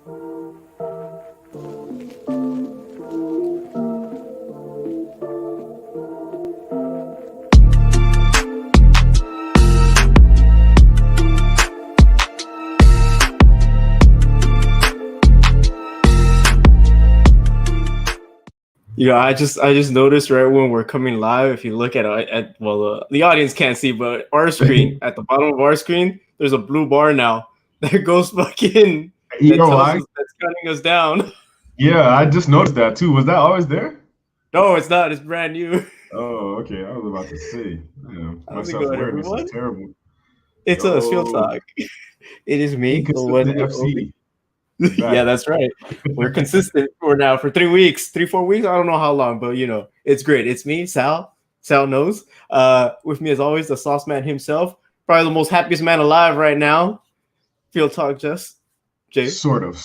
I just noticed right when we're coming live. If you look at the audience can't see, but our screen at the bottom of our screen, there's a blue bar now that goes fucking that tells us that's counting us down. Yeah, I just noticed that too. Was that always there? No, it's not. It's brand new. Oh, okay. I was about to say, my How's it going, self-awareness is everyone? terrible. It's a Yo, FieldTalk. It is me, the one inconsistent and only. FC. We're Yeah, back. that's right. We're consistent for now for 3 weeks, 4 weeks. I don't know how long, but it's great. It's me, Sal. Sal knows. With me as always, the sauce man himself, probably the most happiest man alive right now. FieldTalk, just Jay. Sort of.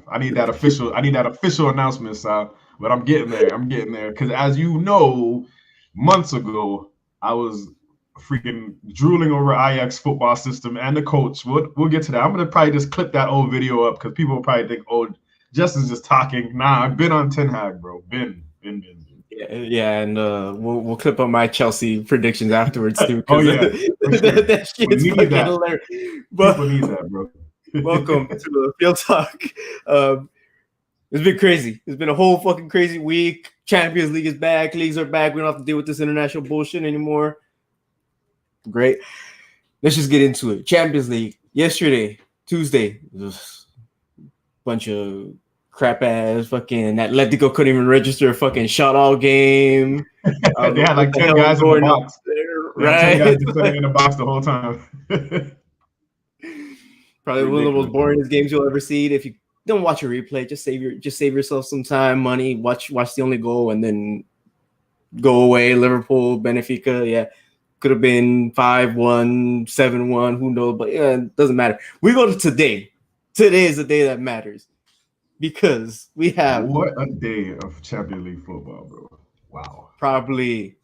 I need that official announcement, Sal. But I'm getting there. Because as you know, months ago, I was freaking drooling over Ajax football system and the coach. We'll get to that. I'm gonna probably just clip that old video up because people will probably think, oh, Justin's just talking. Nah, I've been on Ten Hag, bro. Been. Yeah, and we'll clip up my Chelsea predictions afterwards too. Oh yeah, that shit's fucking hilarious. But people need that, bro. Welcome to the FieldTalk. It's been crazy. It's been a whole fucking crazy week. Champions League is back. Leagues are back. We don't have to deal with this international bullshit anymore. Great. Let's just get into it. Champions League. Yesterday, Tuesday, was a bunch of crap ass fucking Atletico couldn't even register a fucking shutout game. They had like 10 guys in the box. Right? 10 guys just sitting in the box the whole time. Probably one of the most boringest games you'll ever see. If you don't watch a replay, just save yourself some time, money. Watch the only goal and then go away. Liverpool, Benfica, yeah, could have been 5-1, 7-1. Who knows? But yeah, it doesn't matter. We go to today. Today is the day that matters because we have what a day of Champions League football, bro. Wow. Probably.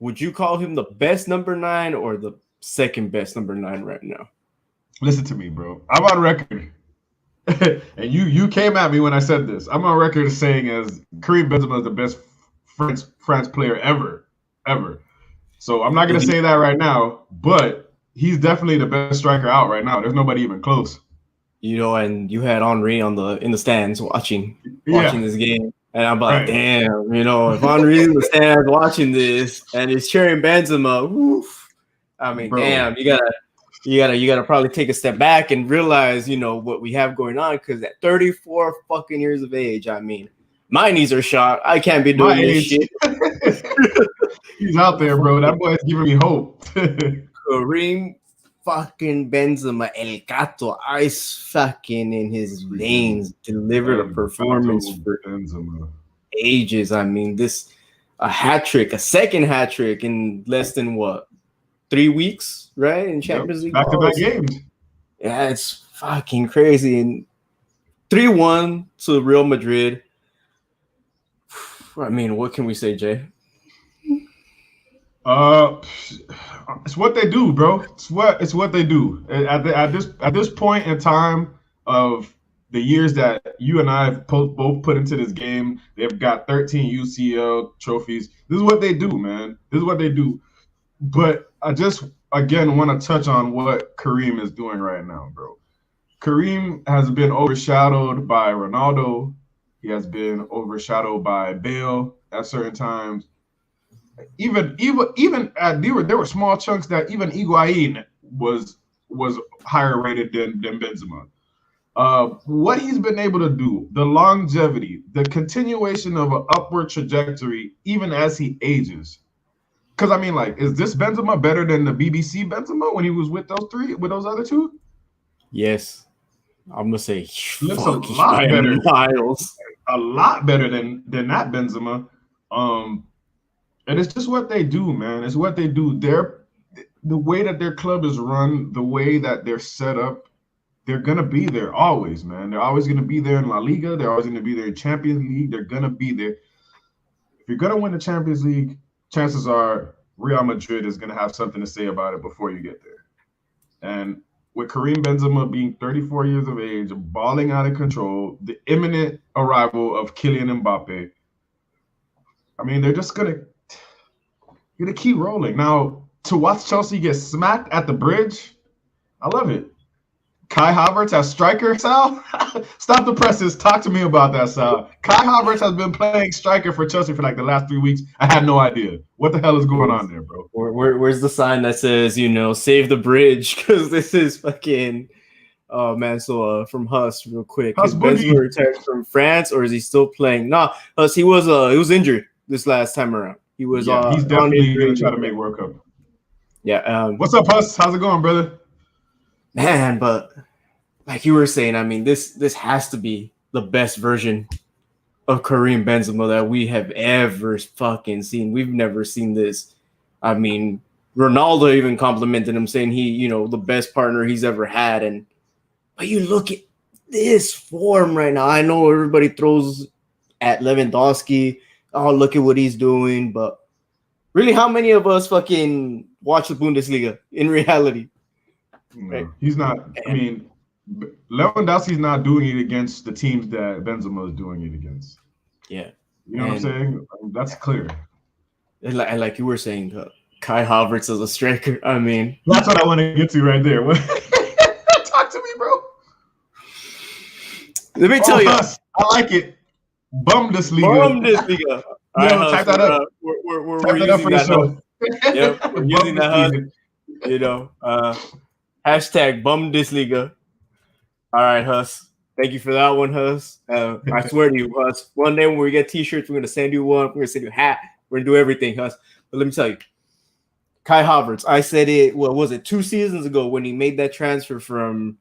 Would you call him the best number 9 or the second best number 9 right now? Listen to me, bro. I'm on record. And you came at me when I said this. I'm on record saying as Karim Benzema is the best France player ever. So I'm not gonna say that right now, but he's definitely the best striker out right now. There's nobody even close. And you had Henry in the stands watching this game. And I'm like, damn, if Henry's in the stands watching this and he's cheering Benzema, woof. I mean, bro. Damn, you gotta probably take a step back and realize, what we have going on. Because at 34 fucking years of age, I mean, my knees are shot. I can't be doing this shit. He's out there, bro. That boy's giving me hope. Karim fucking Benzema, El Gato, ice fucking in his veins, delivered a performance for Benzema. Ages. I mean, a hat trick, a second hat trick in less than 3 weeks, right? In Champions League. Back-to-back games. Yeah, it's fucking crazy. And 3-1 to Real Madrid. I mean, what can we say, Jay? It's what they do, bro. It's what they do. At this point in time of the years that you and I have both put into this game, they've got 13 UCL trophies. This is what they do, man. This is what they do. But I just again want to touch on what Karim is doing right now, bro. Karim has been overshadowed by Ronaldo. He has been overshadowed by Bale at certain times. Even there were small chunks that even Higuain was higher rated than Benzema. What he's been able to do, the longevity, the continuation of an upward trajectory, even as he ages. Because I mean, like, is this Benzema better than the BBC Benzema when he was with those other two? Yes, I'm gonna say looks a lot better. Miles. A lot better than that Benzema. And it's just what they do, man. It's what they do. The way that their club is run, the way that they're set up, they're going to be there always, man. They're always going to be there in La Liga. They're always going to be there in Champions League. They're going to be there. If you're going to win the Champions League, chances are Real Madrid is going to have something to say about it before you get there. And with Karim Benzema being 34 years of age, balling out of control, the imminent arrival of Kylian Mbappe, I mean, they're just gonna keep rolling. Now, to watch Chelsea get smacked at the bridge, I love it. Kai Havertz as striker, Sal? Stop the presses. Talk to me about that, Sal. Kai Havertz has been playing striker for Chelsea for like the last 3 weeks. I had no idea. What the hell is going on there, bro? Where's the sign that says, save the bridge? Because this is fucking, oh man. So from Huss, real quick. Huss Is Benzema Boogie. retired from France, or is he still playing? Nah, Huss, he was injured this last time around. He was He's definitely gonna try to make World Cup. Yeah. What's up, Huss? How's it going, brother? Man, but like you were saying, I mean, this has to be the best version of Karim Benzema that we have ever fucking seen. We've never seen this. I mean, Ronaldo even complimented him, saying he, the best partner he's ever had. But you look at this form right now. I know everybody throws at Lewandowski. Oh, look at what he's doing. But really, how many of us fucking watch the Bundesliga in reality? Right? He's not. I mean, Lewandowski's not doing it against the teams that Benzema is doing it against. Yeah. You know what I'm saying? That's clear. And like you were saying, Kai Havertz as a striker. I mean, that's what I want to get to right there. Talk to me, bro. Let me tell you. I like it. Bundesliga. Bundesliga. Yo, type that up. We're type that up for the show. Yep, we're using that. Hashtag Bundesliga. All right, Huss. Thank you for that one, Huss. I swear to you, Huss. One day when we get T-shirts, we're gonna send you one. We're gonna send you a hat. We're gonna do everything, Huss. But let me tell you, Kai Havertz. I said it. What was it? 2 seasons ago when he made that transfer from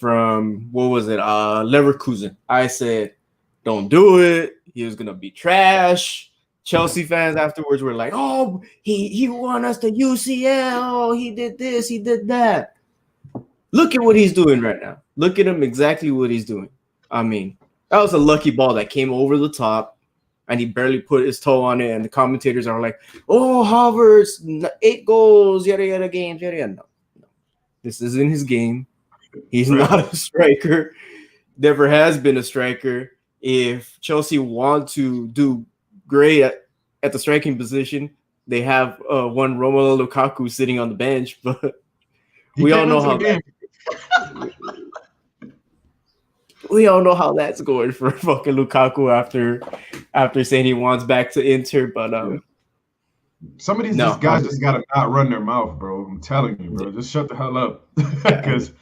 what was it? Leverkusen. I said, don't do it. He was gonna be trash. Chelsea fans afterwards were like, "Oh, he won us the UCL. He did this. He did that." Look at what he's doing right now. Look at him, exactly what he's doing. I mean, that was a lucky ball that came over the top, and he barely put his toe on it. And the commentators are like, "Oh, Havertz, 8 goals, yada yada games, yada yada." No. This isn't his game. He's not a striker. Never has been a striker. If Chelsea want to do great at the striking position, they have one Romelu Lukaku sitting on the bench, but we all know how that's going for fucking Lukaku after saying he wants back to Inter. But some of these guys just gotta not run their mouth, bro. I'm telling you, bro. Just shut the hell up, because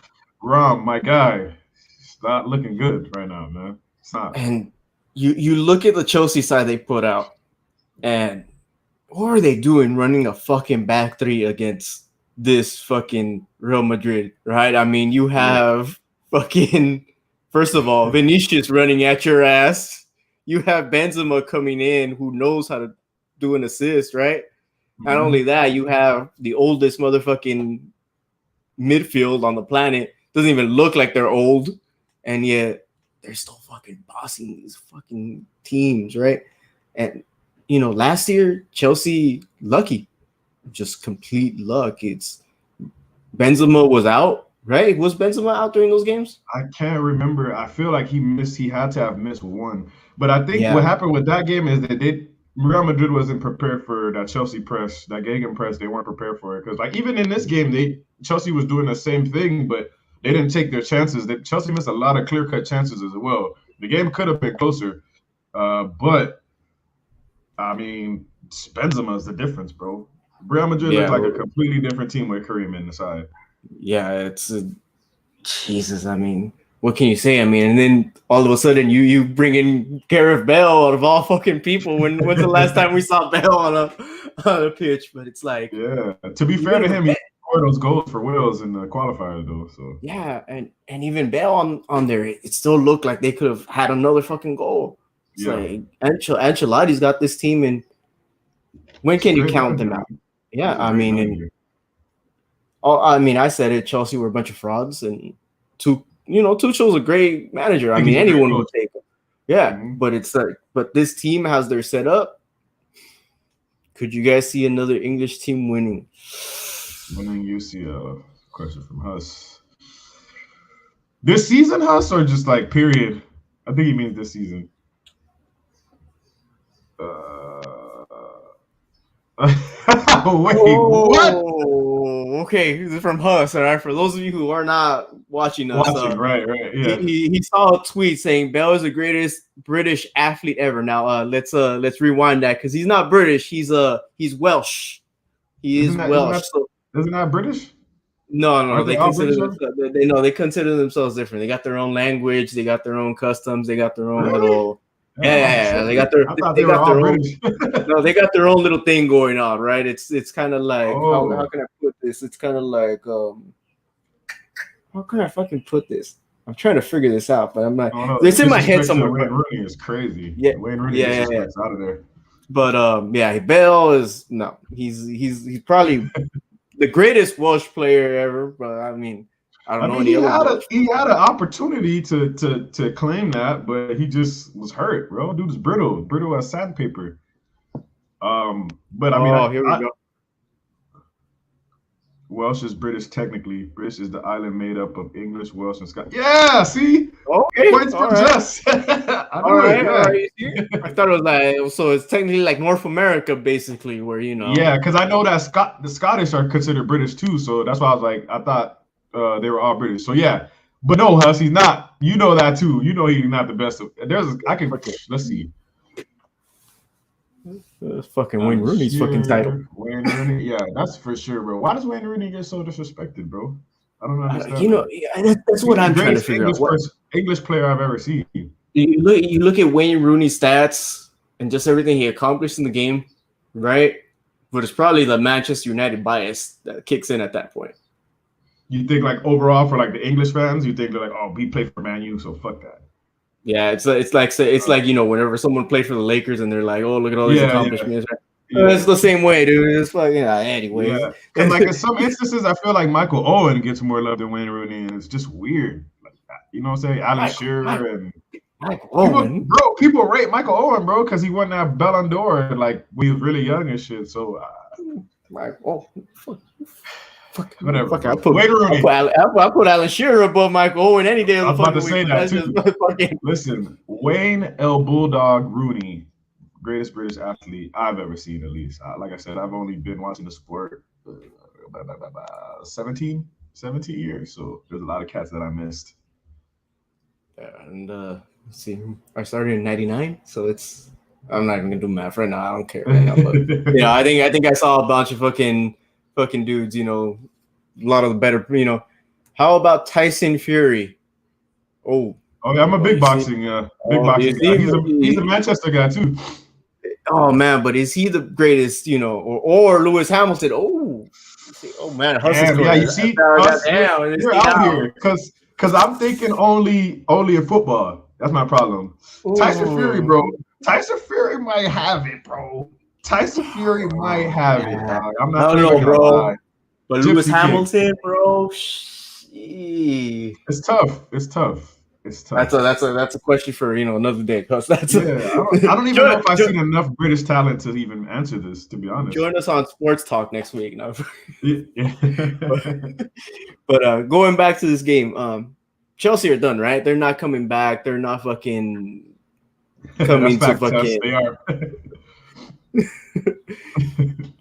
Rom, my guy, it's not looking good right now, man. It's not. And you look at the Chelsea side they put out, and what are they doing running a fucking back three against this fucking Real Madrid, right? I mean, you have fucking, first of all, Vinicius running at your ass. You have Benzema coming in who knows how to do an assist, right? Not only that, you have the oldest motherfucking midfield on the planet. Doesn't even look like they're old, and yet they're still fucking bossing these fucking teams, right? And last year Chelsea lucky, just complete luck. It's Benzema was out, right? Was Benzema out during those games? I can't remember. I feel like he had to have missed one. But I think what happened with that game is that Real Madrid wasn't prepared for that Chelsea press, that Gegen press. They weren't prepared for it, because like even in this game, Chelsea was doing the same thing, but they didn't take their chances. Chelsea missed a lot of clear-cut chances as well. The game could have been closer, but I mean, Benzema is the difference, bro. Real Madrid looks like a completely different team with Karim in the side. Yeah, Jesus. I mean, what can you say? I mean, and then all of a sudden you bring in Gareth Bale out of all fucking people. When's the last time we saw Bale on a pitch? But it's like, to be fair to him, he scored those goals for Wales in the qualifiers though. So and even Bale on there, it still looked like they could have had another fuking goal. It's like Ancelotti's got this team, and when can you count them out? Yeah, I mean, I said it. Chelsea were a bunch of frauds, and Tuchel's a great manager. I mean, anyone would take him. Yeah, but it's like, but this team has their setup. Could you guys see another English team winning? Winning UCL? Question from Huss. This season, Huss, or just like period? I think he means this season. Wait, what? Okay. This is from Huss. All right. For those of you who are not watching us, Right, yeah. he saw a tweet saying Bell is the greatest British athlete ever. Now, let's rewind that because he's not British. He's Welsh. He is Welsh. Isn't that British? No. They consider themselves different. They got their own language. They got their own customs. They got their own little. Yeah. They got their. I thought they got their own. No, they got their own little thing going on, right? It's kind of like how can I put this? It's kind of like how can I fucking put this? I'm trying to figure this out, but I'm not. It's in my head somewhere. Wayne Rooney is crazy. Yeah, Wayne Rooney is out of there. But Bell is no. He's probably the greatest Welsh player ever. But I mean, I don't know any other. He had an opportunity to claim that, but he just was hurt, bro. Dude is brittle as sandpaper. But I mean, here we go. Welsh is British technically. British is the island made up of English, Welsh, and Scottish. Yeah, see? Okay. Points for Jess. All right. I thought it was like, so it's technically like North America, basically, where, you know. Yeah, because I know that the Scottish are considered British too, so that's why I was like, I thought they were all British. So yeah. But no, Huss, he's not. You know that too. You know he's not the best. Let's see. Fucking Wayne Rooney's fucking title. Wayne Rooney, yeah, that's for sure, bro. Why does Wayne Rooney get so disrespected, bro? I don't understand. That's what I'm trying to figure out. First English player I've ever seen. You look at Wayne Rooney's stats and just everything he accomplished in the game, right? But it's probably the Manchester United bias that kicks in at that point. You think like overall for like the English fans, you think they're like, oh, he played for Man U, so fuck that. Yeah, it's like you know, whenever someone plays for the Lakers and they're like, oh, look at all these accomplishments. Yeah. It's the same way, dude. It's fucking anyway. Yeah. And like in some instances, I feel like Michael Owen gets more love than Wayne Rooney, and it's just weird. Like, you know what I'm saying? Alan Shearer and Michael Owen. People rate Michael Owen, bro, because he won that Ballon d'Or like when he was really young and shit. So, whatever. I put Alan Shearer above Michael Owen any day. I was about to say that too. Listen, Wayne L. Bulldog Rooney, greatest British athlete I've ever seen, at least. Like I said, I've only been watching the sport 17 years, so there's a lot of cats that I missed. And let's see, I started in '99, so I'm not even gonna do math right now. I don't care right now, but I think I saw a bunch of fucking dudes, you know, a lot of the better, you know. How about Tyson Fury? I'm a big boxing guy. He's a Manchester guy too. Oh man, but is he the greatest, you know, or Lewis Hamilton? Oh man, you see, you're out here because I'm thinking only in football. That's my problem. Ooh. Tyson Fury, bro. Tyson Fury might have it, bro. Tyson Fury might have it. I'm not know, bro. But Lewis Hamilton, bro. It's tough. That's a question for another day. Cause I don't even know if I've seen enough British talent to even answer this. To be honest, join us on Sports Talk next week. No. But going back to this game, Chelsea are done, right? They're not coming back. They're not fucking coming to fucking. They are.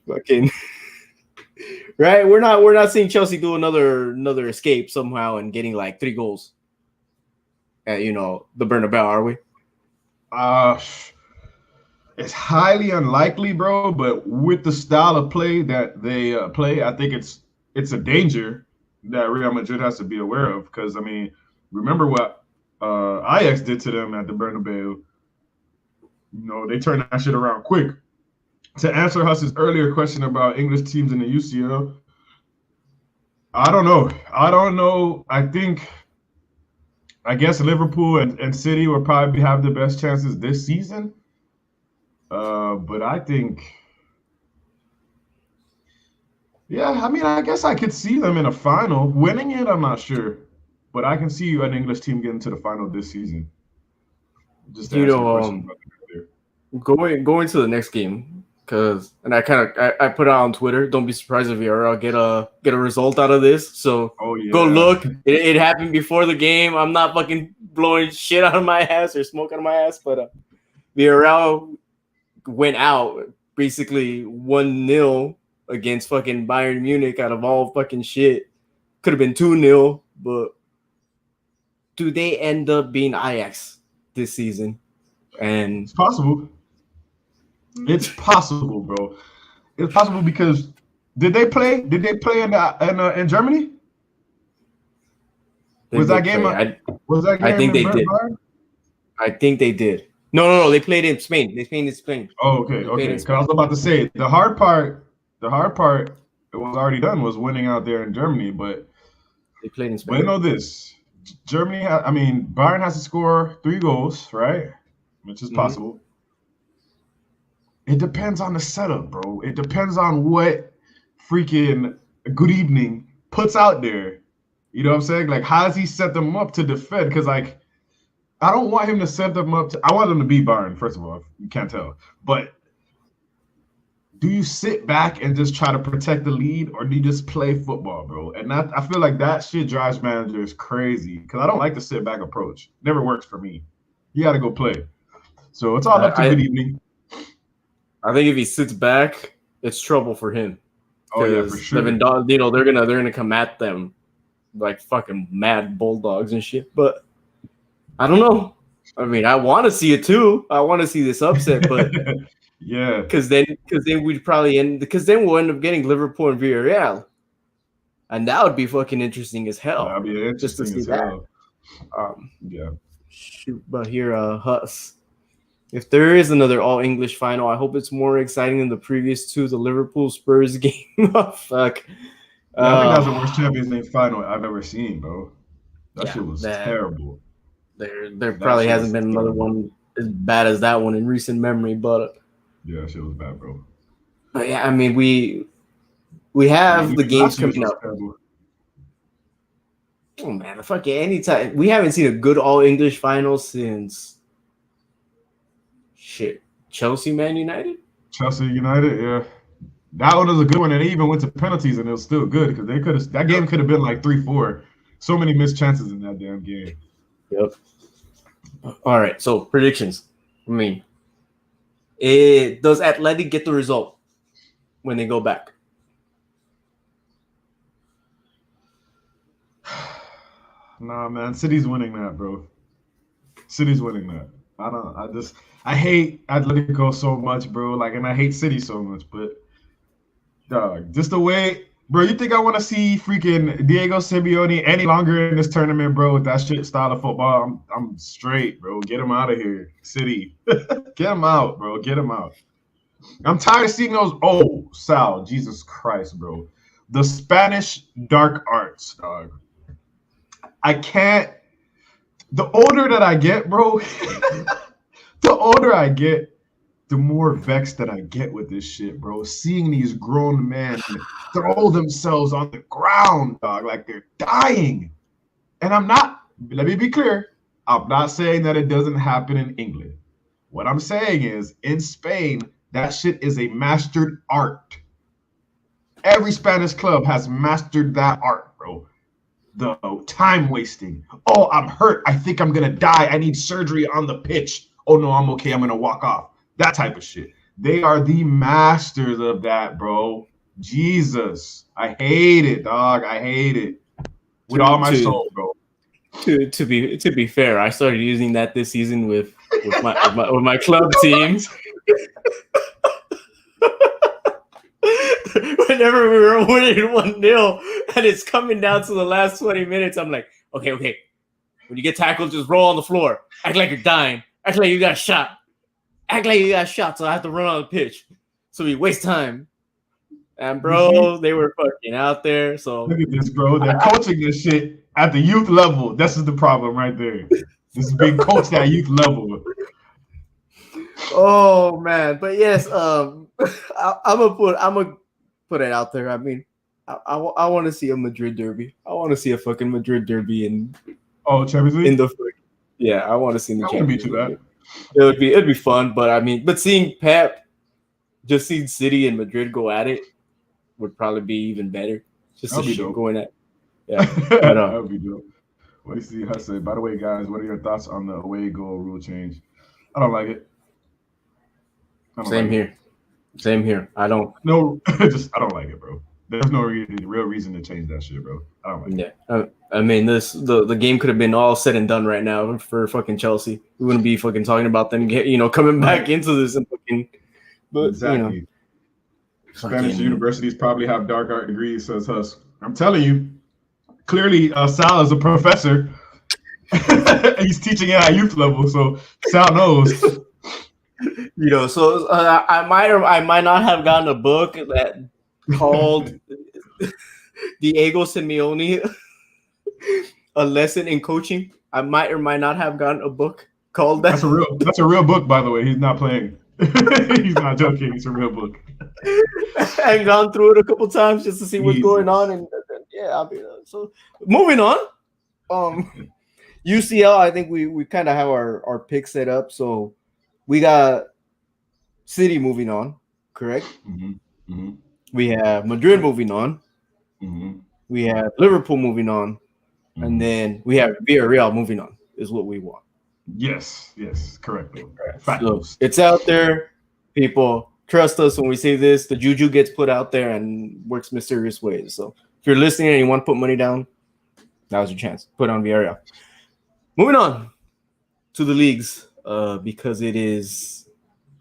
Fucking right. We're not seeing Chelsea do another escape somehow and getting like 3 goals at the Bernabeu, are we? It's highly unlikely, bro. But with the style of play that they play, I think it's a danger that Real Madrid has to be aware of. Because I mean, remember what Ajax did to them at the Bernabeu? They turned that shit around quick. To answer Huss's earlier question about English teams in the UCL, I don't know. I guess Liverpool and City will probably have the best chances this season. But I think, I guess I could see them in a final. Winning it, I'm not sure. But I can see an English team getting to the final this season. Just to answer the question about going to the next game. and I put it out on Twitter. Don't be surprised if Villarreal get a result out of this. So go look. It happened before the game. I'm not fucking blowing shit out of my ass or smoke out of my ass, but Villarreal went out basically 1-0 against fucking Bayern Munich out of all fucking shit. Could have been 2-0, but do they end up being Ajax this season? And it's possible. It's possible, bro. It's possible because did they play? Did they play in Germany? Was that game? I think they did. I think they did. No. They played in Spain. They played in Spain. Oh, okay. Because I was about to say the hard part it was already done was winning out there in Germany, but they played in Spain. But know this: Bayern has to score 3 goals, right? Which is possible. It depends on the setup, bro. It depends on what freaking Good Evening puts out there. You know what I'm saying? Like, how does he set them up to defend? Because, like, I don't want him to set them up I want them to beat Bayern, first of all. You can't tell. But do you sit back and just try to protect the lead, or do you just play football, bro? And I feel like that shit drives managers crazy because I don't like the sit back approach. Never works for me. You got to go play. So it's all up to Good Evening. I think if he sits back, it's trouble for him. Oh yeah, for sure. They're gonna come at them like fucking mad bulldogs and shit. But I don't know. I mean, I want to see it too. I want to see this upset, but yeah, because then we'd probably we'll end up getting Liverpool and Villarreal, and that would be fucking interesting as hell. That'd be interesting just to see that. Yeah. Shoot, but here, Huss. If there is another all-English final, I hope it's more exciting than the previous 2, the Liverpool-Spurs game. Oh, fuck. Yeah, I think that's the worst Champions League final I've ever seen, bro. That shit was terrible. There probably hasn't been another one as bad as that one in recent memory, but yeah, that shit was bad, bro. But yeah, I mean, we have the games coming up. Oh man, fuck it. Anytime we haven't seen a good all-English final since. Shit, Chelsea, Man United. Chelsea United, yeah, that one was a good one, and they even went to penalties, and it was still good because that game could have been like 3-4. So many missed chances in that damn game. Yep. All right, so predictions. I mean, does Athletic get the result when they go back? Nah, man, City's winning that, bro. City's winning that. I hate Atletico so much, bro. Like, and I hate City so much, but dog, just the way, bro. You think I want to see freaking Diego Simeone any longer in this tournament, bro? With that shit style of football, I'm straight, bro. Get him out of here, City. Get him out, bro. Get him out. I'm tired of seeing those. Oh, Sal, Jesus Christ, bro. The Spanish dark arts, dog. I can't. The older that I get, bro, the older I get, the more vexed that I get with this shit, bro. Seeing these grown men throw themselves on the ground, dog, like they're dying. And let me be clear, I'm not saying that it doesn't happen in England. What I'm saying is, in Spain, that shit is a mastered art. Every Spanish club has mastered that art, bro. The time wasting. Oh, I'm hurt. I think I'm going to die. I need surgery on the pitch. Oh, no, I'm okay. I'm going to walk off. That type of shit. They are the masters of that, bro. Jesus. I hate it, dog. I hate it. With all my soul, bro. To be fair, I started using that this season with my club teams. Whenever we were winning 1-0 and it's coming down to the last 20 minutes, I'm like, okay. When you get tackled, just roll on the floor. Act like you're dying. Act like you got shot. So I have to run on the pitch. So we waste time. And bro, they were fucking out there. So look at this, bro. They're coaching this shit at the youth level. This is the problem right there. This is being coached at youth level. Oh man, but yes, I'm gonna put it out there. I mean, I want to see a Madrid derby. I want to see a fucking Madrid derby in Champions League. In the I want to see the Champions League. It'd be fun, but I mean, seeing Pep just seeing City and Madrid go at it would probably be even better. Just That the would be shit dope. going at. Yeah, but That would be dope. What do you see Hudson? By the way, guys, what are your thoughts on the away goal rule change? I don't like it. I don't same like it. here. Same here. I don't. No, I don't like it, bro. There's no real reason to change that shit, bro. I don't like it. Yeah. I mean, the game could have been all said and done right now for fucking Chelsea. We wouldn't be fucking talking about them coming back into this and fucking. But Exactly. Spanish fucking, universities probably have dark art degrees, says Husk. I'm telling you, clearly Sal is a professor. He's teaching at youth level, so Sal knows. So I might or I might not have gotten a book that called Diego Simeone a lesson in coaching. I might or might not have gotten a book called that. That's a real book, by the way. He's not playing. He's not joking. It's a real book. I've gone through it a couple times just to see what's going on, and yeah, so moving on. UCL, I think we kind of have our pick set up, so we got City moving on, correct? Mm-hmm. Mm-hmm. We have Madrid moving on. Mm-hmm. We have Liverpool moving on, Mm-hmm. and then we have Villarreal moving on. Is what we want. Yes, correct. So it's out there, people. Trust us when we say this. The juju gets put out there and works mysterious ways. So if you're listening and you want to put money down, now's your chance. Put on Villarreal. Moving on to the leagues, because it is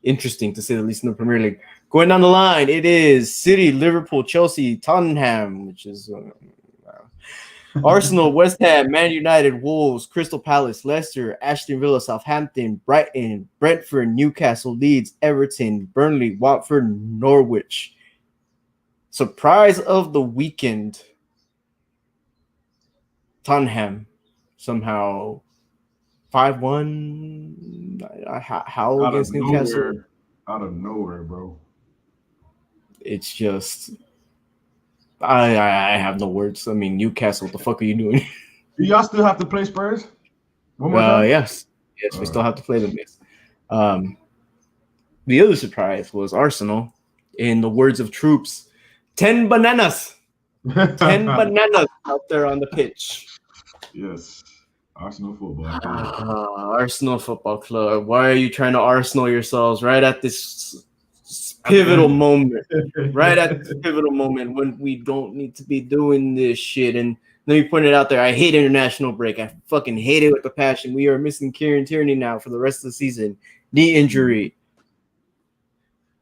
interesting to say the least in the Premier League. Going down the line, it is City, Liverpool, Chelsea, Tottenham, which is Arsenal, West Ham, Man United, Wolves, Crystal Palace, Leicester, Aston Villa, Southampton, Brighton, Brentford, Newcastle, Leeds, Everton, Burnley, Watford, Norwich. Surprise of the weekend. Tottenham somehow 5-1. How against Newcastle? Out of nowhere, bro. It's just I have no words. I mean, Newcastle, what the fuck are you doing? Do y'all still have to play Spurs? One more time? Yes, we still have to play them. Yes. The other surprise was Arsenal. In the words of Troops, 10 bananas. 10 bananas out there on the pitch. Yes. Arsenal Football Club. Why are you trying to Arsenal yourselves right at this pivotal moment? Right at this pivotal moment when we don't need to be doing this shit. And let me point it out there. I hate international break. I fucking hate it with a passion. We are missing Kieran Tierney now for the rest of the season. Knee injury.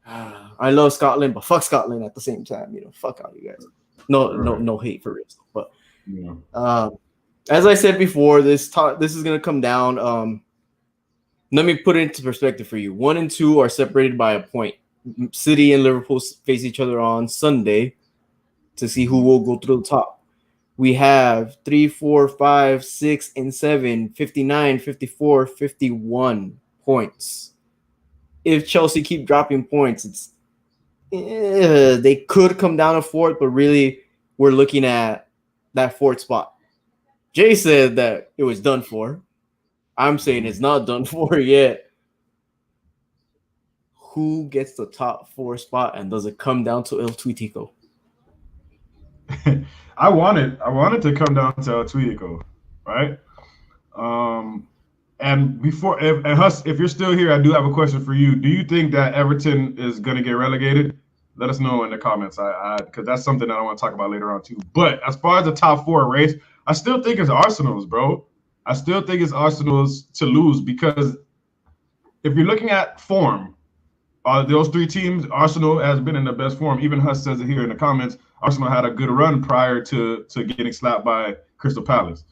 I love Scotland, but fuck Scotland at the same time. Fuck all you guys. No hate for real. But as I said before, this is gonna come down. Let me put it into perspective for you. 1 and 2 are separated by a point. City and Liverpool face each other on Sunday to see who will go through the top. We have 3, 4, 5, 6, and 7, 59, 54, 51 points. If Chelsea keep dropping points, they could come down to 4th, but really we're looking at that 4th spot. Jay said that it was done for. I'm saying it's not done for yet. Who gets the top 4 spot, and does it come down to El Tuitico? I wanted to come down to El Tuitico, right? And before, and Huss, if you're still here, I do have a question for you. Do you think that Everton is going to get relegated? Let us know in the comments. Because that's something that I want to talk about later on too. But as far as the top 4 race, I still think it's Arsenal's, bro. I still think it's Arsenal's to lose, because if you're looking at form, those 3 teams, Arsenal has been in the best form. Even Huss says it here in the comments. Arsenal had a good run prior to getting slapped by Crystal Palace.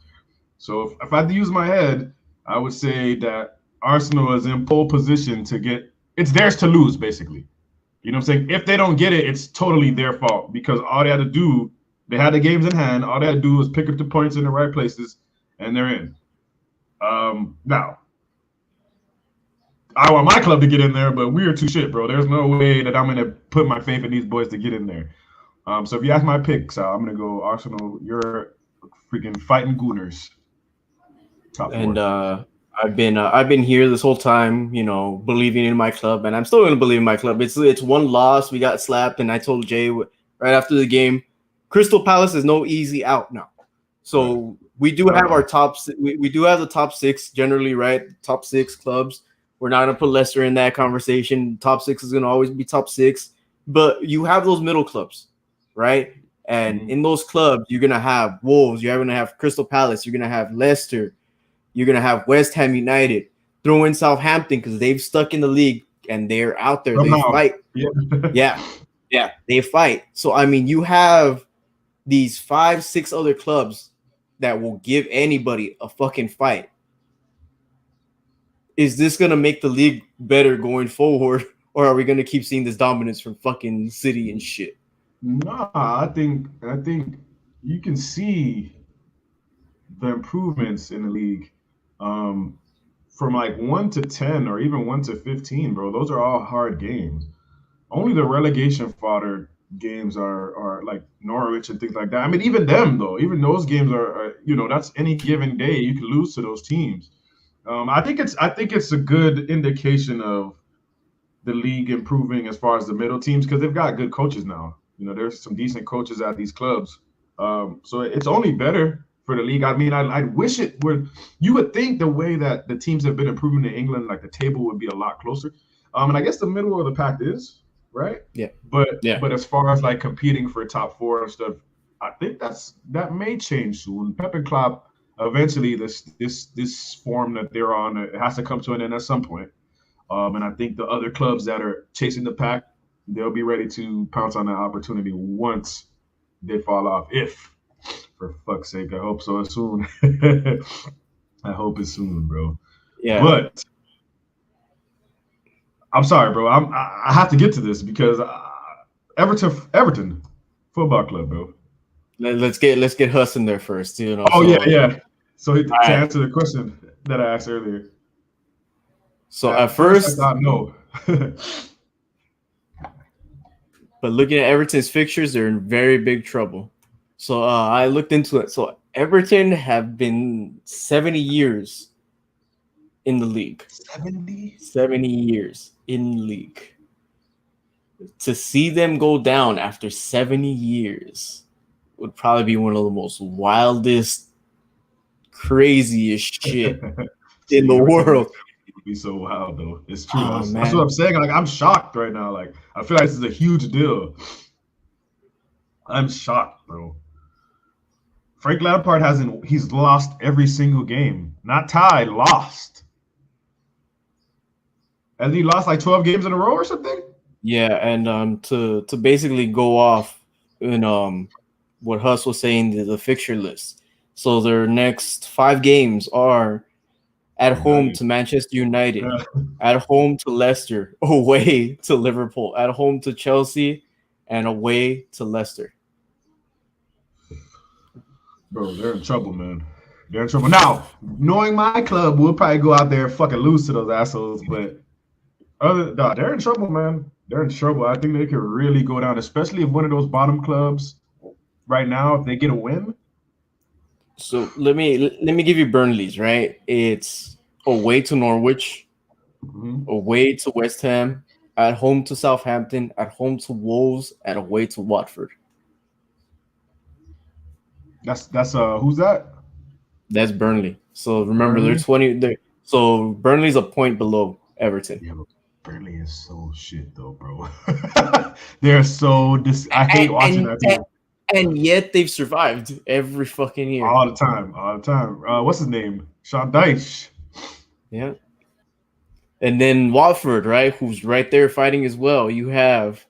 So if I had to use my head, I would say that Arsenal is in pole position to get – it's theirs to lose, basically. You know what I'm saying? If they don't get it, it's totally their fault, because all they had to do – they had the games in hand. All they had to do was pick up the points in the right places, and they're in. Now, I want my club to get in there, but we are too shit, bro. There's no way that I'm going to put my faith in these boys to get in there. So if you ask my picks, I'm going to go Arsenal. You're freaking fighting Gooners. Top 4. And I've been here this whole time, you know, believing in my club, and I'm still gonna believe in my club. It's one loss. We got slapped, and I told Jay right after the game, Crystal Palace is no easy out now. Right. So we do have our we do have the top six generally, right? Top six clubs. We're not gonna put Leicester in that conversation. Top six is gonna always be top six, but you have those middle clubs, right? And in those clubs, you're gonna have Wolves. You're gonna have Crystal Palace. You're gonna have Leicester. You're gonna have West Ham United. Throw in Southampton because they've stuck in the league and they're out there. They Somehow. fight. Yeah, they fight. So I mean, you have these 5, 6 other clubs that will give anybody a fucking fight. Is this gonna make the league better going forward, or are we gonna keep seeing this dominance from fucking City and shit? Nah, I think you can see the improvements in the league. From like 1 to 10 or even 1 to 15, bro. Those are all hard games. Only the relegation fodder games are like Norwich and things like that. I mean, even them though, even those games are that's any given day you can lose to those teams. I think it's a good indication of the league improving as far as the middle teams because they've got good coaches now. There's some decent coaches at these clubs. So it's only better for the league. I mean, I wish it would. You would think the way that the teams have been improving in England, like the table would be a lot closer. And I guess the middle of the pack is right. Yeah. But as far as like competing for top four and stuff, I think that may change soon. Pep and Klopp, eventually this form that they're on, it has to come to an end at some point. And I think the other clubs that are chasing the pack, they'll be ready to pounce on that opportunity once they fall off. If, for fuck's sake, I hope so soon. I hope it's soon, bro. Yeah. But I'm sorry, bro. I have to get to this because Everton Football Club, bro. Let's get Huss in there first. Oh yeah. So to answer the question that I asked earlier. So at first I thought no. But looking at Everton's fixtures, they're in very big trouble. So I looked into it. So Everton have been 70 years in the league. 70 years in the league. To see them go down after 70 years would probably be one of the most wildest, craziest shit in the world. It would be so wild, though. It's true. That's what I'm saying. Like, I'm shocked right now. Like, I feel like this is a huge deal. I'm shocked, bro. Frank Lampard he's lost every single game. Not tied, lost. Has he lost like 12 games in a row or something? Yeah, and to basically go off in what Huss was saying, the fixture list. So their next 5 games are at home to Manchester United, at home to Leicester, away to Liverpool, at home to Chelsea, and away to Leicester. Bro, they're in trouble, man. They're in trouble. Now, knowing my club, we'll probably go out there and fucking lose to those assholes, but they're in trouble, man. They're in trouble. I think they could really go down, especially if one of those bottom clubs right now, if they get a win. So let me give you Burnley's, right? It's away to Norwich, away to West Ham, at home to Southampton, at home to Wolves, and away to Watford. That's who's that? That's Burnley. So remember, they're 20. So Burnley's a point below Everton. Yeah, but Burnley is so shit, though, bro. They're so I hate watching that team. And yet they've survived every fucking year. All the time. What's his name? Sean Dyche. Yeah. And then Watford, right, who's right there fighting as well. You have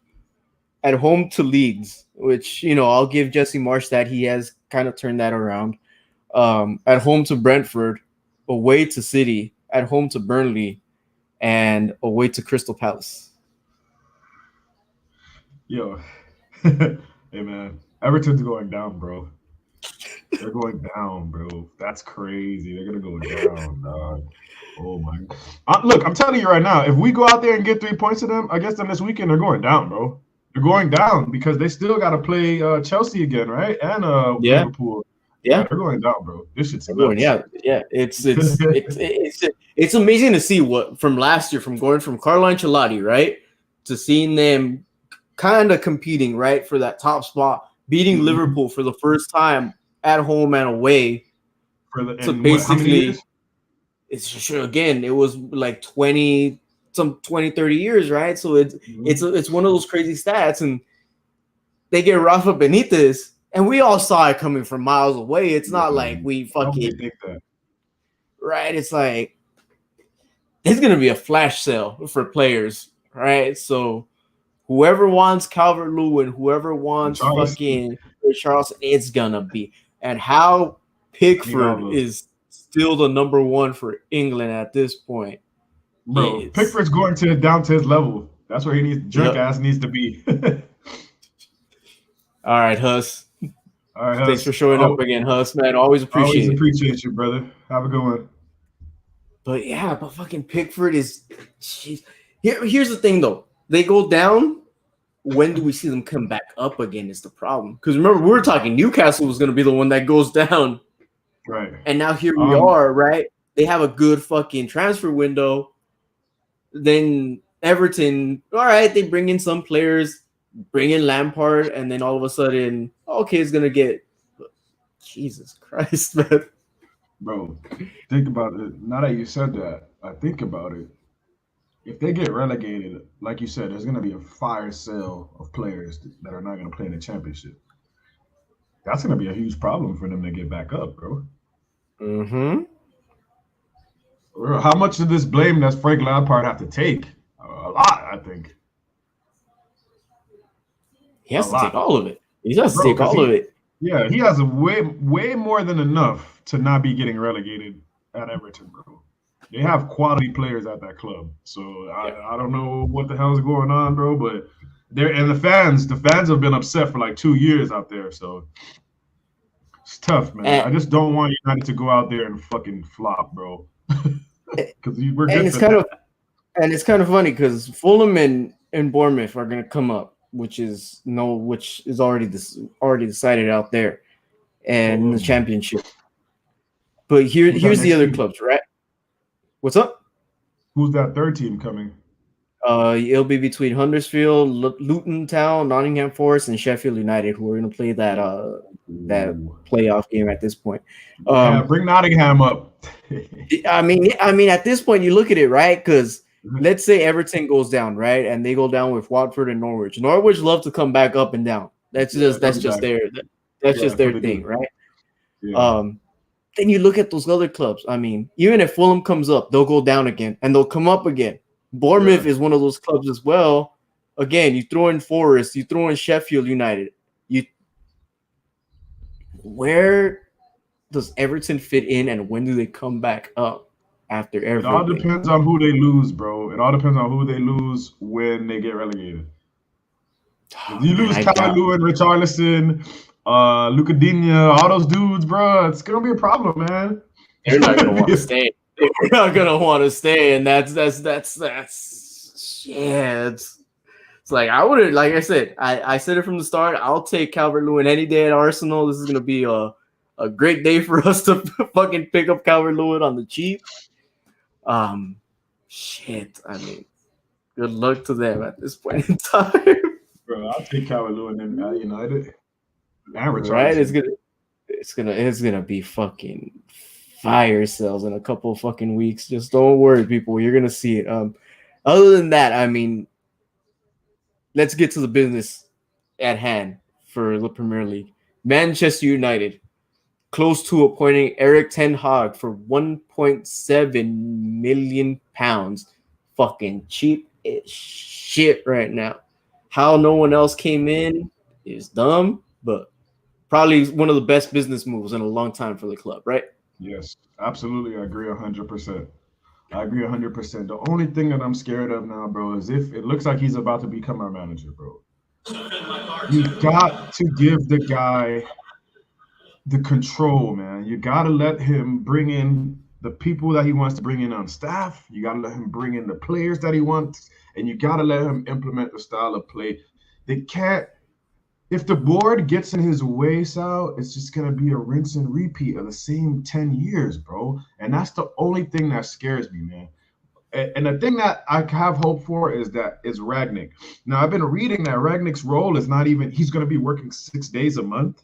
at home to Leeds, which, I'll give Jesse Marsh that he has kind of turned that around. At home to Brentford, away to City, at home to Burnley, and away to Crystal Palace. Yo. Hey, man. Everton's going down, bro. They're going down, bro. That's crazy. They're going to go down, dog. Oh, my. Look, I'm telling you right now, if we go out there and get 3 points against them this weekend, they're going down, bro. They're going down because they still got to play Chelsea again, right? And Liverpool. Yeah, they're going down, bro. This shit's everyone. nuts. Yeah. It's amazing to see what from last year, from going from Carlo Ancelotti, right, to seeing them kind of competing, right, for that top spot, beating Liverpool for the first time at home and away. To How many basically, years? it's sure again, it was like 20, 30 years, right? So it's one of those crazy stats, and they get Rafa Benitez, and we all saw it coming from miles away. It's not like we fucking think that. right. It's like it's gonna be a flash sale for players, right? So whoever wants Calvert-Lewin, whoever wants fucking Charles, it's gonna be. And how Pickford is still the number one for England at this point. Bro, Pickford's going down to his level. That's where he needs jerk ass needs to be. All right, Huss. All right, Huss. Thanks for showing up again, Huss, man. Always appreciate you, brother. Have a good one. But yeah, but fucking Pickford is. Here's the thing, though. They go down. When do we see them come back up again is the problem. Because remember, we were talking Newcastle was going to be the one that goes down. Right. And now here we are, right? They have a good fucking transfer window. Then Everton, all right, they bring in some players, bring in Lampard, and then all of a sudden, okay, it's going to get. Jesus Christ, man. Bro, think about it. Now that you said that, I think about it. If they get relegated, like you said, there's going to be a fire sale of players that are not going to play in the championship. That's going to be a huge problem for them to get back up, bro. Mm-hmm. How much of this blame does Frank Lampard have to take? A lot, I think. He has to take all of it. He has to take all of it. Yeah, he has way more than enough to not be getting relegated at Everton, bro. They have quality players at that club. So I don't know what the hell is going on, bro, but the fans have been upset for like 2 years out there. So it's tough, man. I just don't want United to go out there and fucking flop, bro. Because we're good. And it's kind of funny because Fulham and Bournemouth are going to come up, which is already decided out there, and in the championship. But here's the other clubs, right? What's up? Who's that third team coming? It'll be between Huddersfield, Luton Town, Nottingham Forest, and Sheffield United, who are going to play that playoff game at this point. Bring Nottingham up. I mean, at this point, you look at it, right? Because let's say Everton goes down, right, and they go down with Watford and Norwich. Norwich love to come back up and down. That's just their thing, right? Yeah. Then you look at those other clubs. I mean, even if Fulham comes up, they'll go down again and they'll come up again. Bournemouth is one of those clubs as well. Again, you throw in Forest, you throw in Sheffield United. Where does Everton fit in, and when do they come back up after everything? It all depends on who they lose, bro. It all depends on who they lose when they get relegated. If you lose Calvert-Lewin, Richarlison, Luca Digne, all those dudes, bro, it's gonna be a problem, man. They're not gonna want to stay. They're not gonna want to stay, and that's it's like I would, like I said, I said it from the start. I'll take Calvert-Lewin any day at Arsenal. This is gonna be a great day for us to fucking pick up Calvert-Lewin on the cheap. Shit. I mean, good luck to them at this point in time. Bro, I'll take Calvert-Lewin in United. Right? It's gonna be fucking fire sales in a couple of fucking weeks. Just don't worry, people. You're gonna see it. Other than that, I mean, let's get to the business at hand for the Premier League. Manchester United close to appointing Eric Ten Hag for £1.7 million. Fucking cheap as shit right now. How no one else came in is dumb, but probably one of the best business moves in a long time for the club, right? Yes, absolutely. I agree 100%. I agree 100%. The only thing that I'm scared of now, bro, is if it looks like he's about to become our manager, bro. You got to give the guy the control, man. You got to let him bring in the people that he wants to bring in on staff. You got to let him bring in the players that he wants, and you got to let him implement the style of play. They can't if the board gets in his way, Sal, it's just gonna be a rinse and repeat of the same 10 years, bro. And that's the only thing that scares me, man. And the thing that I have hope for is Ragnick. Now I've been reading that Ragnick's role is not even he's gonna be working 6 days a month.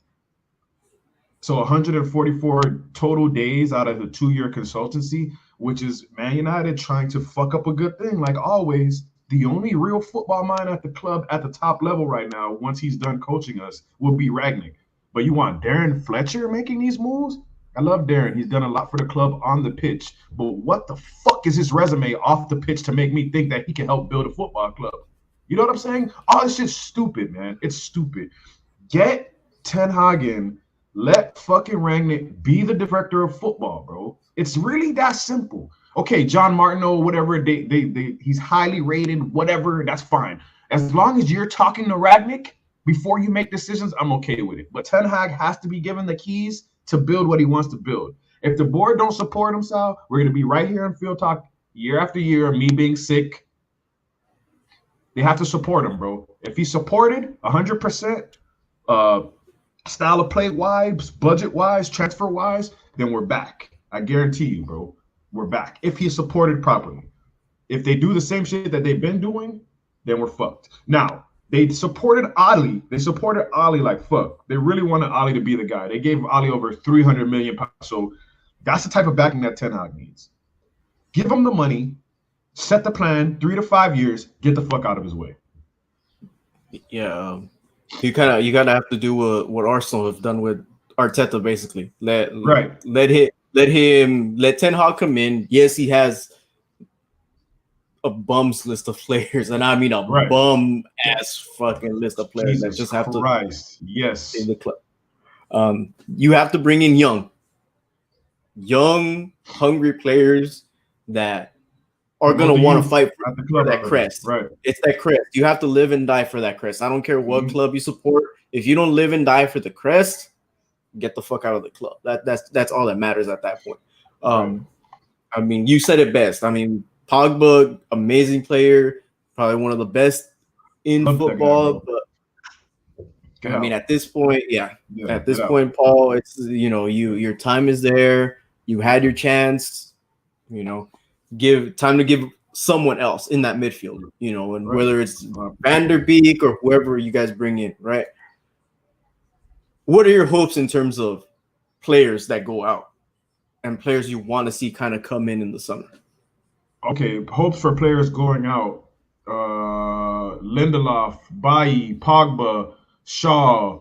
So 144 total days out of the 2-year consultancy, which is Man United trying to fuck up a good thing, like always. The only real football mind at the club at the top level right now, once he's done coaching us, will be Ragnick. But you want Darren Fletcher making these moves? I love Darren. He's done a lot for the club on the pitch. But what the fuck is his resume off the pitch to make me think that he can help build a football club? You know what I'm saying? All this shit's stupid, man. It's stupid. Get Ten Hag in. Let fucking Rangnick be the director of football, bro. It's really that simple. Okay, John Martineau, whatever, he's highly rated, whatever, that's fine. As long as you're talking to Ragnick before you make decisions, I'm okay with it. But Ten Hag has to be given the keys to build what he wants to build. If the board don't support him, Sal, we're going to be right here in Field Talk year after year, me being sick. They have to support him, bro. If he's supported 100%, style of play wise, budget wise, transfer wise, then we're back. I guarantee you, bro. We're back. If he's supported properly. If they do the same shit that they've been doing, then we're fucked. Now, they supported Ali. They supported Ali like fuck. They really wanted Ali to be the guy. They gave Ali over 300 million pounds. So that's the type of backing that Ten Hag needs. Give him the money, set the plan, 3 to 5 years, get the fuck out of his way. Yeah. You gotta have to do what Arsenal have done with Arteta, basically. Let Ten Hag come in. Yes, he has a bums list of players, and I mean a bum ass fucking list of players that just have to in the club. You have to bring in young, hungry players that are going to want to fight for that crest. Right. It's that crest. You have to live and die for that crest. I don't care what club you support. If you don't live and die for the crest, get the fuck out of the club. That's all that matters at that point. I mean, you said it best. I mean, Pogba, amazing player, probably one of the best in football. But I mean, at this point, at this point, Paul, it's your time is there. You had your chance. Give someone else in that midfield. And whether it's Van der Beek or whoever you guys bring in, right? What are your hopes in terms of players that go out and players you want to see kind of come in the summer? Okay, hopes for players going out. Lindelof, Bailly, Pogba, Shaw.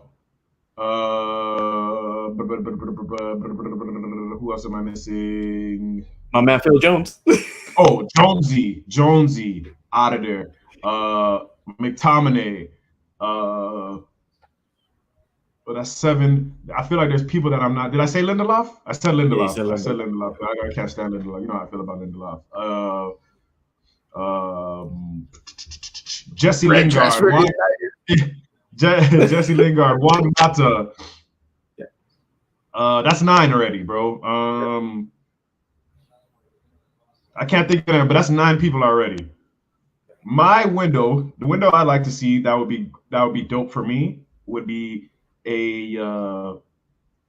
Who else am I missing? My man Phil Jones. Oh, Jonesy, out of there. McTominay. But that's 7. I feel like there's people that I'm not. Did I say Lindelof? I said Lindelof. Yeah, I said Lindelof. I can't stand Lindelof. You know how I feel about Lindelof. Jesse Lingard. Jesse Lingard. Juan Mata. That's 9 already, bro. I can't think of them, but that's 9 people already. My window, the window I'd like to see that would be dope for me would be a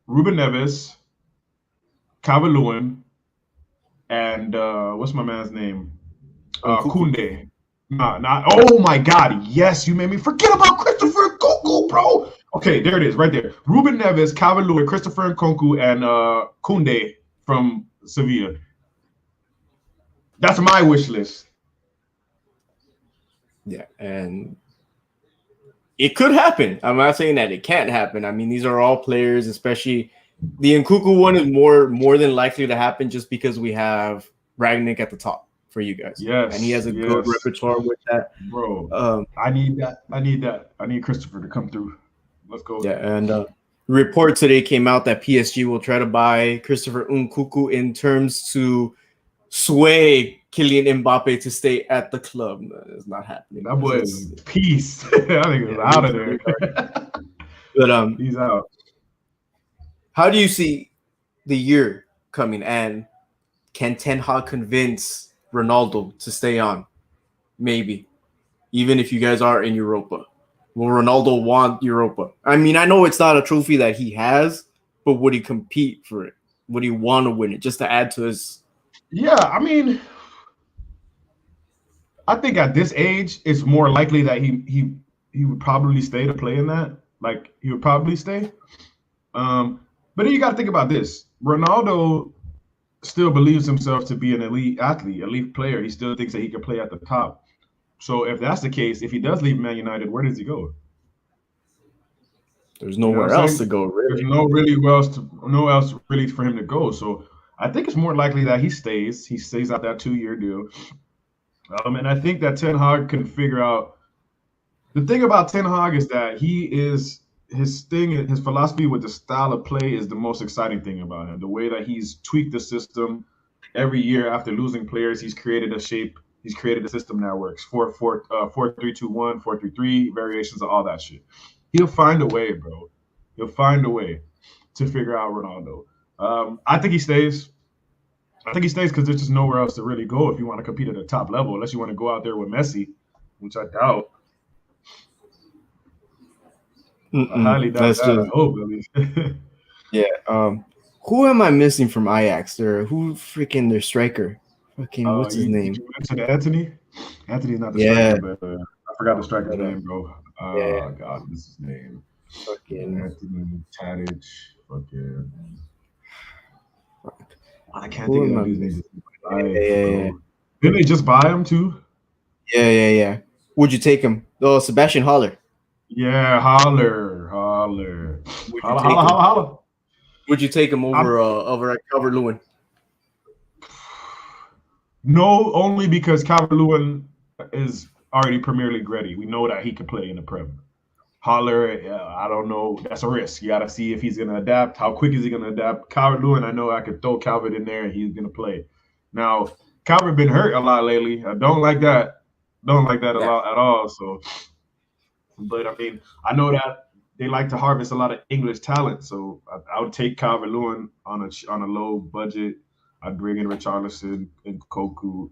Ruben Neves, Calvert-Lewin, and what's my man's name? Koundé. Oh my God! Yes, you made me forget about Christopher Nkunku, bro. Okay, there it is, right there. Ruben Neves, Calvert-Lewin, Christopher Nkunku, and Koundé from Sevilla. That's my wish list. Yeah, and it could happen. I'm not saying that it can't happen. I mean, these are all players, especially the Nkunku one is more than likely to happen just because we have Ragnick at the top for you guys. Yes, and he has a good repertoire with that. Bro, I need that. I need Christopher to come through. Let's go. Yeah, and report today came out that PSG will try to buy Christopher Nkunku in terms to sway Kylian Mbappe to stay at the club. It's not happening. That boy is peace. I think he's out of there. But he's out. How do you see the year coming? And can Ten Hag convince Ronaldo to stay on? Maybe, even if you guys are in Europa. Will Ronaldo want Europa? I mean, I know it's not a trophy that he has, but would he compete for it? Would he want to win it just to add to his? Yeah, I mean, I think at this age, it's more likely that he would probably stay to play in that. Like he would probably stay. But then you got to think about this. Ronaldo still believes himself to be an elite athlete, elite player. He still thinks that he can play at the top. So if that's the case, if he does leave Man United, where does he go? There's You know nowhere what I'm else saying? to go, There's really. no else really for him to go. So I think it's more likely that he stays. He stays out that 2-year deal. And I think that Ten Hag can figure out. The thing about Ten Hag is that his philosophy with the style of play is the most exciting thing about him. The way that he's tweaked the system every year after losing players, he's created a shape. He's created a system that works 4-3-2-1, 4-3-3 variations of all that shit. He'll find a way, bro. He'll find a way to figure out Ronaldo. I think he stays. I think he stays because there's just nowhere else to really go if you want to compete at a top level, unless you want to go out there with Messi, which I doubt. I highly doubt That's that. I just hope at least. yeah. Who am I missing from Ajax? Who freaking their striker? Fucking what's his Did name? you mention Anthony? Anthony's not the Yeah, striker, but I forgot the striker's name, bro. yeah. God, what's his name? Fucking. Anthony Tadic. Fucking. I can't Who think of am that I dude's name. missing? Life, Yeah. bro. Didn't they just buy him too? Yeah. Would you take him? Oh, Sebastian Haller. Yeah, holler. Would you Holla, take holla, him? holla, holla. Would you take him I'm, over Calvert Lewin? no, only because Calvert-Lewin is already Premier League ready. We know that he can play in the Prem. Holler, I don't know. That's a risk. You got to see if he's going to adapt. How quick is he going to adapt? Calvert-Lewin, I know I could throw Calvert in there and he's going to play. Now, Calvert been hurt a lot lately. I don't like that. Don't like that a lot at all. So, but I mean, I know that they like to harvest a lot of English talent. So I would take Calvert-Lewin on a low budget. I'd bring in Richarlison and Koku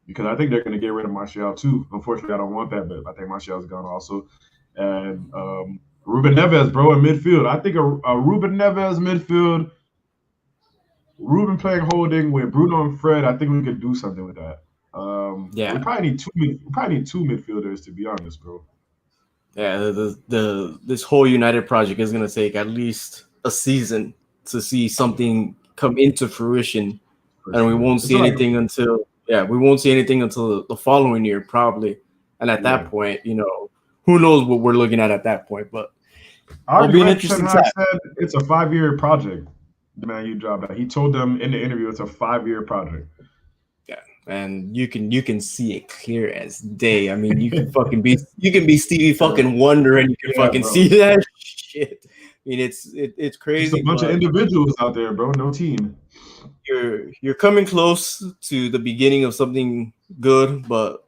because I think they're going to get rid of Martial too. Unfortunately, I don't want that, but I think Martial's gone also. And Ruben Neves, bro, in midfield. I think a Ruben Neves midfield, Ruben playing holding with Bruno and Fred. I think we could do something with that. Yeah. We probably need two midfielders to be honest, bro. Yeah, this whole United project is gonna take at least a season to see something come into fruition, and we won't see anything until the following year probably. And at that point, who knows what we're looking at that point? But it'll be an interesting time. Said it's a 5-year project. The Man U job that he told them in the interview, it's a 5-year project. Yeah, and you can see it clear as day. I mean, you can be Stevie fucking Wonder, and you can fucking see that shit. I mean, it's crazy. Just a bunch of individuals out there, bro. No team. You're coming close to the beginning of something good, but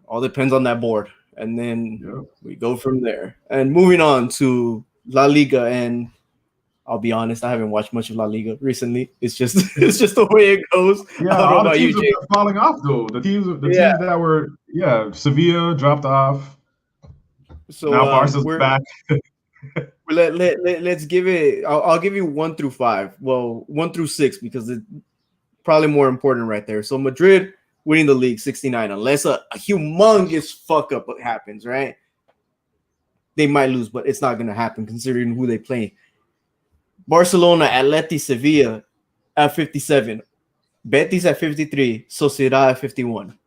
all depends on that board, and then we go from there. And moving on to La Liga, and I'll be honest, I haven't watched much of La Liga recently. It's just the way it goes. Yeah, all the teams are falling off though. The teams that were Sevilla dropped off. So now Barca's back. Let's give it. I'll give you 1 through 5. Well, 1 through 6 because it's probably more important right there. So Madrid winning the league 69, unless a humongous fuck up happens, right? They might lose, but it's not gonna happen considering who they play. Barcelona, Atleti, Sevilla at 57, Betis at 53, Sociedad at 51.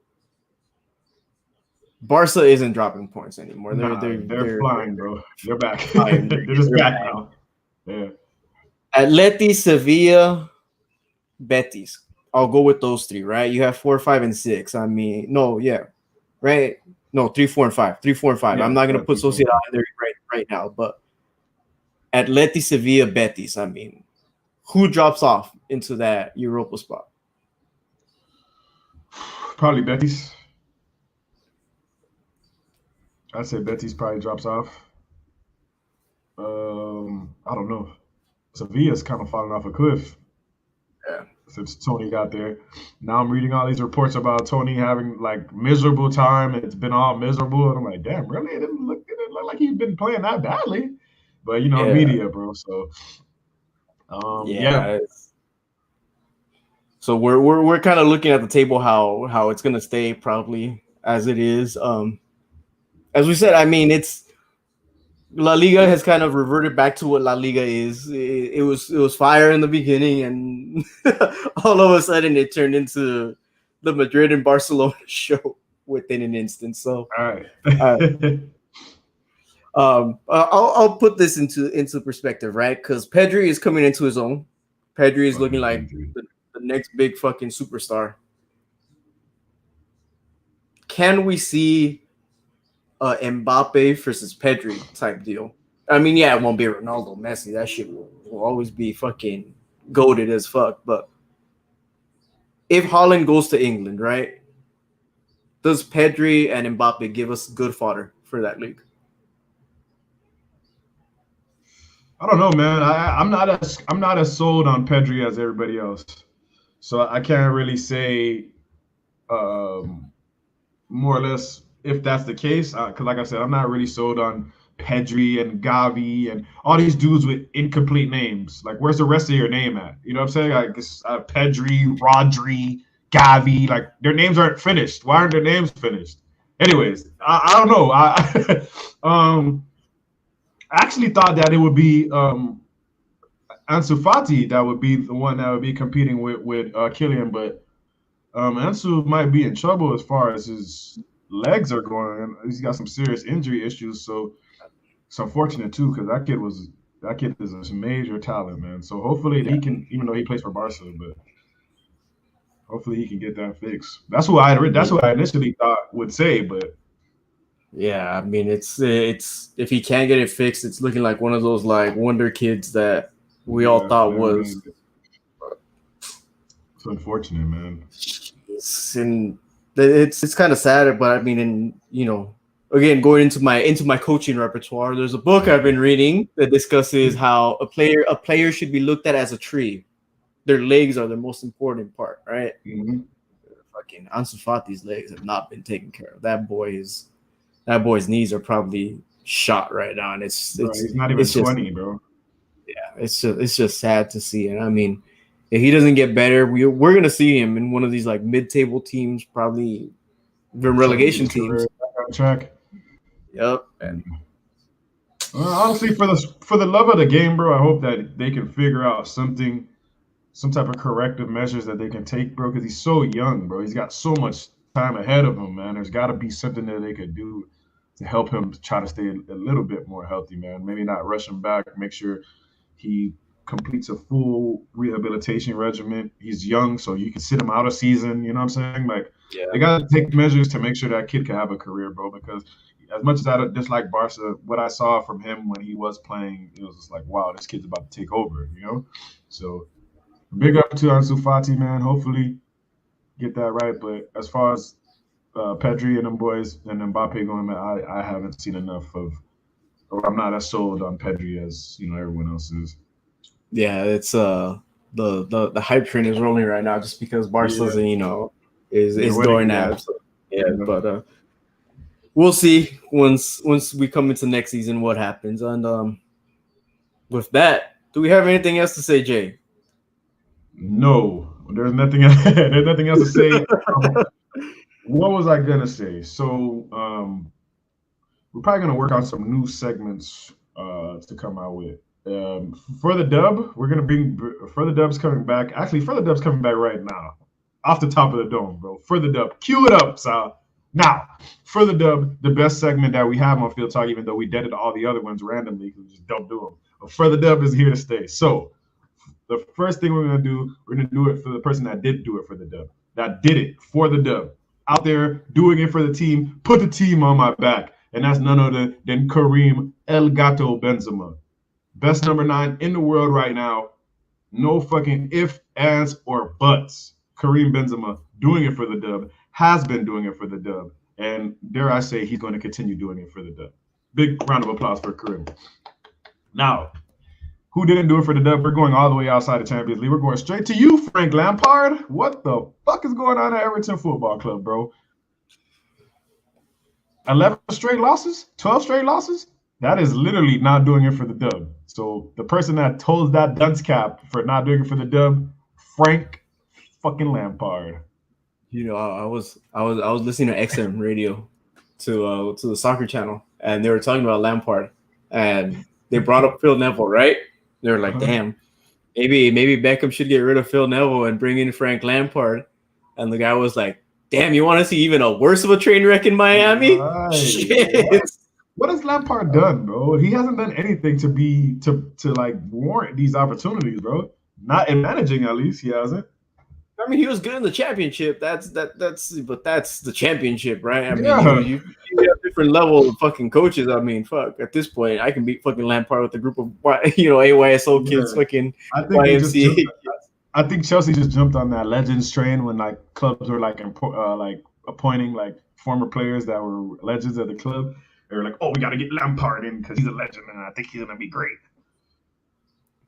Barca isn't dropping points anymore. They're flying, bro. They're back. They're just back now. Yeah. Atleti, Sevilla, Betis. I'll go with those 3, right? You have 4, 5, and 6. I mean, right? No, 3, 4, and 5. 3, 4, and 5. Yeah, I'm not gonna put Sociedad in there right now, but Atleti, Sevilla, Betis. I mean, who drops off into that Europa spot? Probably Betis. I'd say Betis probably drops off. I don't know. Sevilla's kind of falling off a cliff. Yeah. Since Tony got there. Now I'm reading all these reports about Tony having like miserable time. It's been all miserable. And I'm like, damn, really? It didn't look like he's been playing that badly. But Yeah. media, bro. So yeah. So we're kind of looking at the table how it's gonna stay probably as it is. As we said, I mean, it's La Liga has kind of reverted back to what La Liga is. It was fire in the beginning, and all of a sudden it turned into the Madrid and Barcelona show within an instant. So, All right. I'll put this into perspective, right? Because Pedri is coming into his own. Pedri is looking like the next big fucking superstar. Can we see Mbappe versus Pedri type deal? I mean, yeah, it won't be Ronaldo, Messi. That shit will always be fucking goated as fuck. But if Haaland goes to England, right? Does Pedri and Mbappe give us good fodder for that league? I don't know, man. I'm not as sold on Pedri as everybody else, so I can't really say more or less if that's the case. Because, like I said, I'm not really sold on Pedri and Gavi and all these dudes with incomplete names. Like, where's the rest of your name at? You know what I'm saying? Like, Pedri, Rodri, Gavi. Like, their names aren't finished. Why aren't their names finished? Anyways, I don't know. I actually thought that it would be Ansu Fati that would be the one that would be competing with Kylian, but Ansu might be in trouble as far as his legs are going. He's got some serious injury issues, so it's unfortunate too because that kid is a major talent, man. So hopefully he can, even though he plays for Barca, but hopefully he can get that fixed. That's what I initially thought would say, but. Yeah, I mean, it's if he can't get it fixed, it's looking like one of those like wonder kids that we all thought was. Man. It's unfortunate, man. And it's kind of sad, but I mean, again, going into my coaching repertoire, there's a book I've been reading that discusses how a player should be looked at as a tree. Their legs are the most important part, right? Mm-hmm. Fucking Ansu Fati's legs have not been taken care of. That boy's knees are probably shot right now, and he's not even 20, bro. Yeah, it's just sad to see, and I mean, if he doesn't get better, we're gonna see him in one of these like mid-table teams, probably the relegation teams. Track. Yep. And honestly, for the love of the game, bro, I hope that they can figure out some type of corrective measures that they can take, bro, because he's so young, bro. He's got so much time ahead of him, man. There's got to be something that they could do to help him try to stay a little bit more healthy, man. Maybe not rush him back, make sure he completes a full rehabilitation regimen. He's young, so you can sit him out a season. You know what I'm saying? Like, they got to take measures to make sure that kid can have a career, bro. Because as much as I dislike Barca, what I saw from him when he was playing, it was just like, wow, this kid's about to take over. You know? So big up to Ansu Fati, man. Hopefully get that right. But as far as Pedri and them boys and Mbappe going, man, I haven't seen enough of. Or I'm not as sold on Pedri as everyone else is. Yeah, it's the hype train is rolling right now just because Barca's is doing that. So, but we'll see once we come into next season what happens. And with that, do we have anything else to say, Jay? No, there's nothing. There's nothing else to say. What was I gonna say? So we're probably gonna work on some new segments to come out with. For the dub, we're gonna bring For the Dub's coming back. Actually, For the Dub's coming back right now, off the top of the dome, bro. For the Dub, cue it up, Sal. Now, For the Dub, the best segment that we have on Field Talk, even though we deaded all the other ones randomly because we just don't do them. But For the Dub is here to stay. So the first thing we're gonna do it for the person that did do it for the dub, that did it for the dub, out there doing it for the team, put the team on my back, and that's none other than Karim El Gato Benzema. Best number 9 in the world right now. No fucking ifs, ands, or buts. Karim Benzema doing it for the dub, has been doing it for the dub, and dare I say he's going to continue doing it for the dub. Big round of applause for Karim. Now, who didn't do it for the dub? We're going all the way outside the Champions League. We're going straight to you, Frank Lampard. What the fuck is going on at Everton Football Club, bro? 11 straight losses, 12 straight losses. That is literally not doing it for the dub. So the person that told that dunce cap for not doing it for the dub, Frank fucking Lampard. You know, I was listening to XM radio to the soccer channel, and they were talking about Lampard, and they brought up Phil Neville, right? They were like, "Damn, maybe Beckham should get rid of Phil Neville and bring in Frank Lampard." And the guy was like, "Damn, you want to see even a worse of a train wreck in Miami?" Right. Shit. What has Lampard done, bro? He hasn't done anything to like warrant these opportunities, bro. Not in managing, at least he hasn't. I mean, he was good in the championship. That's the championship, right? I mean, Yeah. you have different level of fucking coaches. I mean, fuck. At this point, I can beat fucking Lampard with a group of AYSO kids, fucking YMCA. I think Chelsea just jumped on that legends train when like clubs were like appointing like former players that were legends of the club. They were like, "Oh, we got to get Lampard in because he's a legend, and I think he's gonna be great."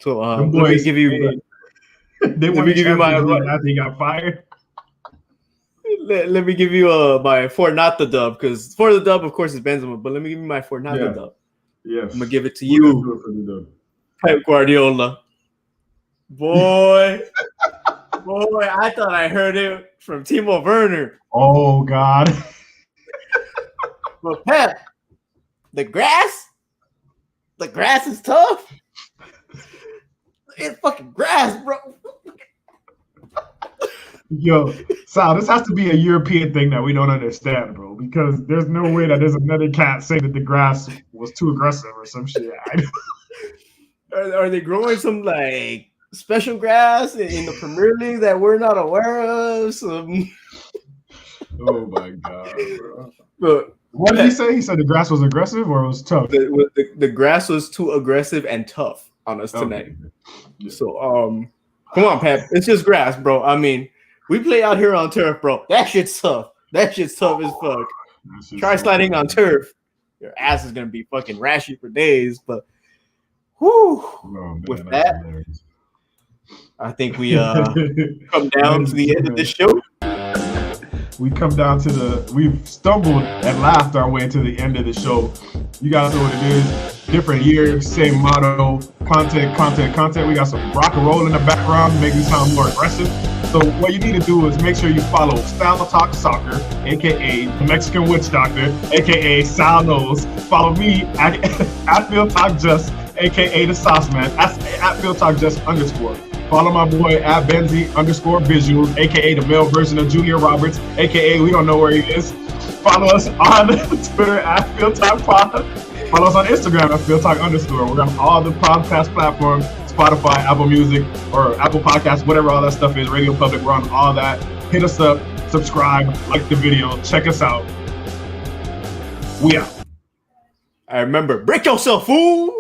So let me give you. They want to give you my after he got fired. Let me give you my for not the dub, because for the dub, of course, is Benzema. But let me give you my for not the dub. Yes. I'm gonna give it to you, Pep Guardiola. Boy, I thought I heard it from Timo Werner. Oh God. But Pep, the grass is tough. It's fucking grass, bro. Yo, Sal, this has to be a European thing that we don't understand, bro. Because there's no way that there's another cat saying that the grass was too aggressive or some shit. Are they growing some like special grass in the Premier League that we're not aware of? Some... Oh my God, bro. But what did he say? He said the grass was aggressive or it was tough? The grass was too aggressive and tough on us tonight. Okay. So come on, Pep. It's just grass, bro. I mean, we play out here on turf, bro. That shit's tough. That shit's tough as fuck. Try sliding on turf. Your ass is gonna be fucking rashy for days. But with that, I think we come down to the end of this show. We come down to we've stumbled and laughed our way to the end of the show. You guys know what it is. Different year, same motto, content. We got some rock and roll in the background to make me sound more aggressive. So what you need to do is make sure you follow Style Talk Soccer, aka the Mexican Witch Doctor, aka Sal Knows. Follow me at FieldTalk Just, aka the Sauce Man, at FieldTalk Just _. Follow my boy at Benzi_Visuals, aka the male version of Julia Roberts, aka we don't know where he is. Follow us on Twitter at FieldTalk Pod. Follow us on Instagram at FieldTalk_. We're on all the podcast platforms, Spotify, Apple Music, or Apple Podcasts, whatever all that stuff is, Radio Public. We're on all that. Hit us up, subscribe, like the video, check us out. We out. I remember, break yourself, fool!